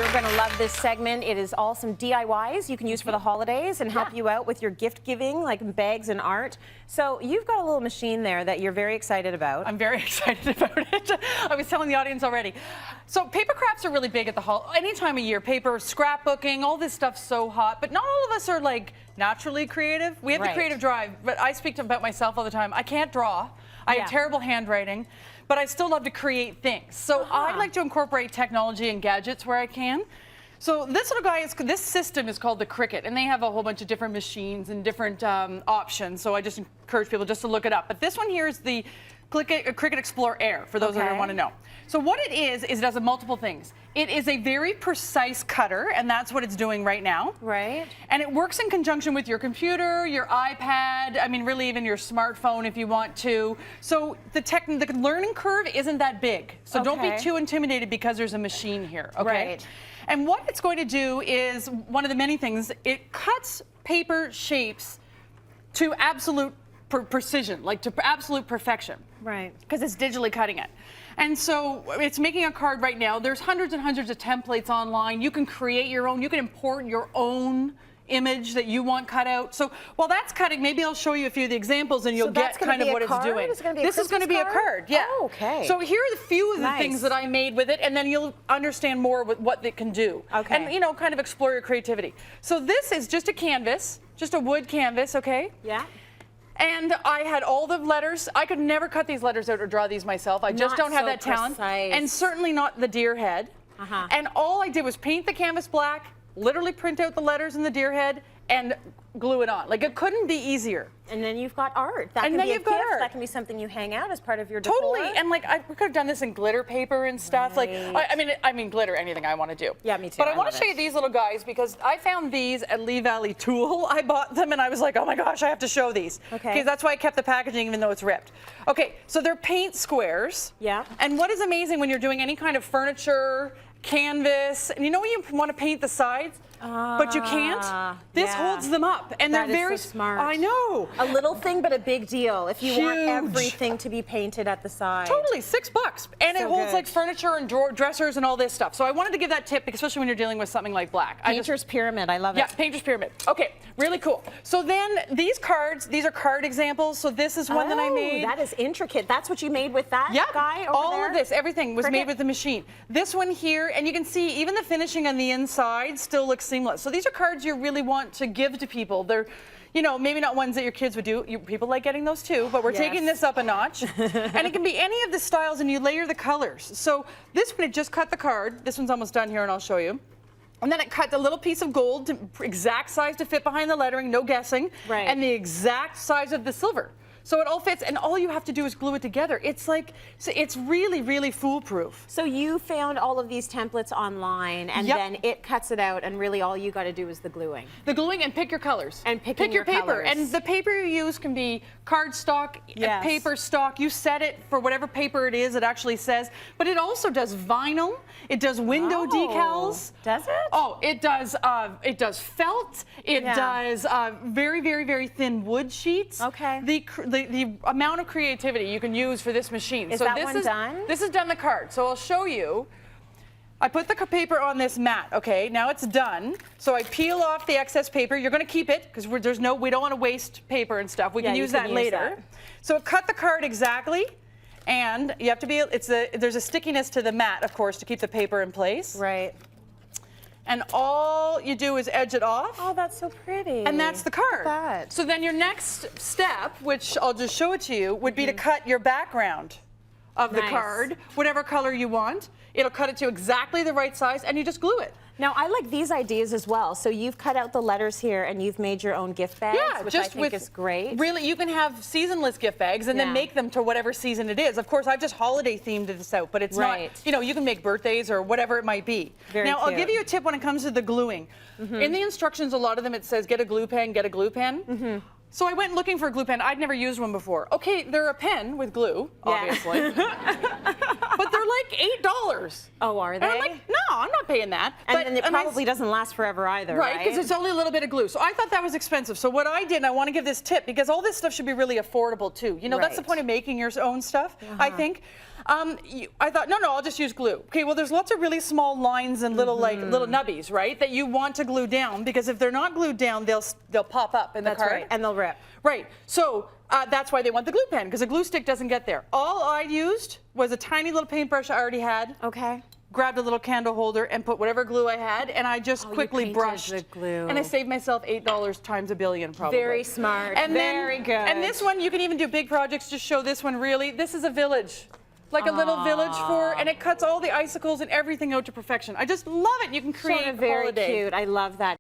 You're going to love this segment. It is all some DIYs you can use for the holidays and help you out with your gift giving, like bags and art. So you've got a little machine there that you're very excited about. I'm very excited about it. I was telling the audience already. So paper crafts are really big at the any time of year. Paper, scrapbooking, all this stuff's so hot. But not all of us are like naturally creative. We have the creative drive, but I speak about myself all the time. I can't draw. I have terrible handwriting, but I still love to create things. So I like to incorporate technology and gadgets where I can. So this little guy this system is called the Cricut, and they have a whole bunch of different machines and different options. So I just encourage people just to look it up. But this one here is the Cricut Explore Air, for those that want to know. So what it is it does multiple things. It is a very precise cutter, and that's what it's doing right now. Right. And it works in conjunction with your computer, your iPad, I mean, really even your smartphone if you want to. So the learning curve isn't that big. So don't be too intimidated because there's a machine here, okay? Right. And what it's going to do is, one of the many things, it cuts paper shapes to absolute precision, like to absolute perfection. Right. Because it's digitally cutting it. And so it's making a card right now. There's hundreds and hundreds of templates online. You can create your own. You can import your own image that you want cut out. So while that's cutting, maybe I'll show you a few of the examples and you'll get kind of what it's doing. This is going to be a card, yeah. Oh, okay. So here are the few of the things that I made with it, and then you'll understand more with what it can do. Okay. And, you know, kind of explore your creativity. So this is just a canvas, just a wood canvas, okay? Yeah. And I had all the letters. I could never cut these letters out or draw these myself. I just don't have that talent. And certainly not the deer head. And all I did was paint the canvas black, literally print out the letters in the deer head, and glue it on. Like, it couldn't be easier. And then you've got art. That can be a gift. That can be something you hang out as part of your decor. Totally. And like, we could have done this in glitter paper and stuff. Like, I mean, glitter, anything I want to do. Yeah, me too. But I want to show you these little guys because I found these at Lee Valley Tool. I bought them and I was like, oh my gosh, I have to show these. Okay. Because that's why I kept the packaging even though it's ripped. Okay, so they're paint squares. Yeah. And what is amazing when you're doing any kind of furniture, canvas, and you know when you want to paint the sides, but you can't? This holds them up, and they're very so smart. I know. A little thing, but a big deal. If you want everything to be painted at the side. Totally, $6, and it holds like furniture and dressers and all this stuff. So I wanted to give that tip, especially when you're dealing with something like black. Painter's Pyramid, I love it. Yeah, Painter's Pyramid. Okay, really cool. So then these cards, these are card examples. So this is one that I made. That is intricate. That's what you made with that guy over there? All of this, everything was made with the machine. This one here, and you can see even the finishing on the inside still looks seamless. So these are cards you really want to give to people. They're, you know, maybe not ones that your kids would do. People like getting those too, but we're taking this up a notch. And it can be any of the styles, and you layer the colors. So this one, it just cut the card. This one's almost done here, and I'll show you. And then it cut a little piece of gold, exact size to fit behind the lettering, no guessing, and the exact size of the silver. So it all fits, and all you have to do is glue it together. It's like, so it's really, really foolproof. So you found all of these templates online, and then it cuts it out, and really all you got to do is the gluing. The gluing, and pick your colors. And pick your paper. Colors. And the paper you use can be cardstock, paper stock. You set it for whatever paper it is, it actually says. But it also does vinyl. It does window decals. Does it? Oh, it does felt. It does very, very, very thin wood sheets. Okay. The amount of creativity you can use for this machine. Is that one done? This is done the card. So I'll show you. I put the paper on this mat, okay? Now it's done. So I peel off the excess paper. You're going to keep it because we don't want to waste paper and stuff. We can use that later. So it cut the card exactly, and you have to be. There's a stickiness to the mat, of course, to keep the paper in place. Right. And all you do is edge it off. Oh, that's so pretty. And that's the card. Look at that. So then your next step, which I'll just show it to you, would be to cut your background of the card, whatever color you want. It'll cut it to exactly the right size, and you just glue it. Now, I like these ideas as well. So you've cut out the letters here, and you've made your own gift bags, which I think is great. Really, you can have seasonless gift bags and then make them to whatever season it is. Of course, I've just holiday themed this out, but it's not, you know, you can make birthdays or whatever it might be. Now, I'll give you a tip when it comes to the gluing. In the instructions, a lot of them, it says, get a glue pen, get a glue pen. So I went looking for a glue pen. I'd never used one before. Okay, they're a pen with glue, obviously. But they're like $8. Oh, are they? And I'm like, no, I'm not paying that. And then it probably doesn't last forever either, right? Because it's only a little bit of glue. So I thought that was expensive. So what I did, and I want to give this tip, because all this stuff should be really affordable too. You know, that's the point of making your own stuff, I think. I thought, no, I'll just use glue. Okay, well, there's lots of really small lines and little little nubbies, right, that you want to glue down, because if they're not glued down, they'll pop up in the card. Right, and they'll rip. Right. So that's why they want the glue pen, because a glue stick doesn't get there. All I used was a tiny little paintbrush I already had. Okay. Grabbed a little candle holder and put whatever glue I had, and I just quickly brushed. The glue. And I saved myself $8 times a billion, probably. Very smart. And very good. And this one, you can even do big projects. Just show this one. Really, this is a village. Like a little village and it cuts all the icicles and everything out to perfection. I just love it. You can create very holiday. cute. I love that.